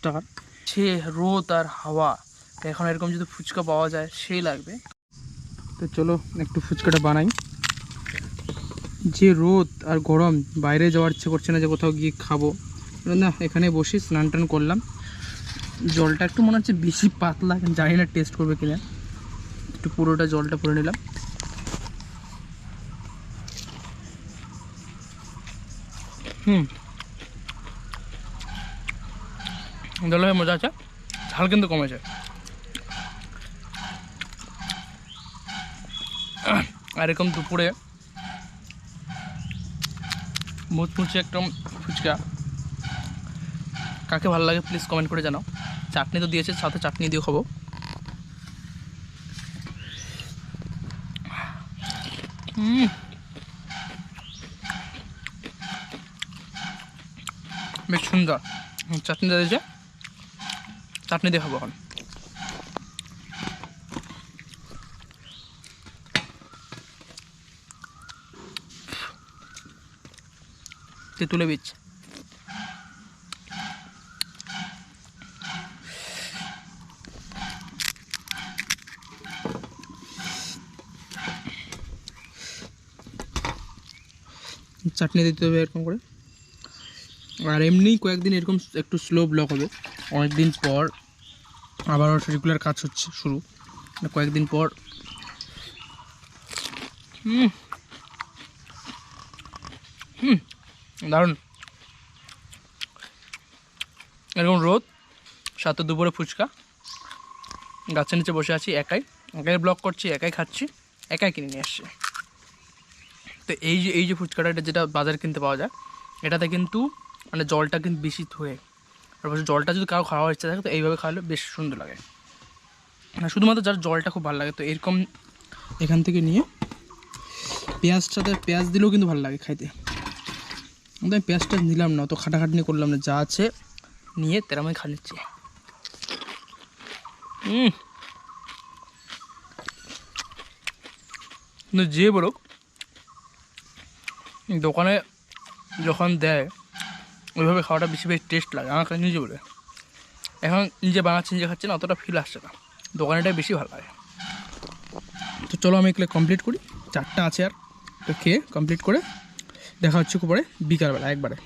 টাকার। সে রোদ আর হাওয়া, এখন এরকম যদি ফুচকা পাওয়া যায় সেই লাগবে। তো চলো একটু ফুচকাটা বানাই। যে রোদ আর গরম, বাইরে যাওয়ার ইচ্ছে করছে না যে কোথাও গিয়ে খাবো না, এখানে বসে স্নান টান করলাম। জলটা একটু মনে হচ্ছে বেশি পাতলা, জানি না টেস্ট করবে কিনা। একটু পুরোটা জলটা পুরো নিলাম। জলের মজা আছে, ঝাল কিন্তু কমেছে। আর এরকম দুপুরে মুচমুচে একদম ফুচকা কাকে ভালো লাগে প্লিজ কমেন্ট করে জানাও। চাটনি তো দিয়েছে, সাথে চাটনি দিয়ে খাবো। বেশ সুন্দর চাটনি দিয়েছে, চাটনি দিয়ে খাবো এখন। তেঁতুলে বীজ, চাটনি দিতে হবে এরকম করে। আর এমনি কয়েকদিন এরকম একটু স্লো ব্লগ হবে, অনেকদিন পর আবার রেগুলার কাজ হচ্ছে শুরু, কয়েকদিন পর। দারুণ। এরকম রোদ, সাথে দুপুরে ফুচকা, গাছের নিচে বসে আছি, একাই ব্লগ করছি, একাই খাচ্ছি, একাই কিনে নিয়ে আসছি। তো এই যে ফুচকাটা, এটা যেটা বাজারে কিনতে পাওয়া যায়, এটাতে কিন্তু মানে জলটা কিন্তু বেশি ধুয়ে, তারপর জলটা যদি কারো খাওয়ার ইচ্ছা থাকে তো এইভাবে খাওয়ালে বেশ সুন্দর লাগে। শুধুমাত্র যার জলটা খুব ভালো লাগে তো এরকম এখান থেকে নিয়ে পেঁয়াজটাতে, পেঁয়াজ দিলেও কিন্তু ভালো লাগে খাইতে। কিন্তু আমি পেঁয়াজটা নিলাম না, তো খাটাখাটনি করলাম না, যা আছে নিয়ে তেরামাই খা নিচ্ছি। কিন্তু যে বলো দোকানে যখন দেয় ওইভাবে খাওয়াটা বেশি টেস্ট লাগে আমার কাছে নিজে বলে। এখন নিজে বানাচ্ছি, নিজে খাচ্ছি না, অতটা ফিল আসছে না, দোকানেটাই বেশি ভালো লাগে। তো চলো আমি এগুলো কমপ্লিট করি, 4টা আছে আর, তো খেয়ে কমপ্লিট করে দেখা হচ্ছে পরে বিকালবেলা একবারে।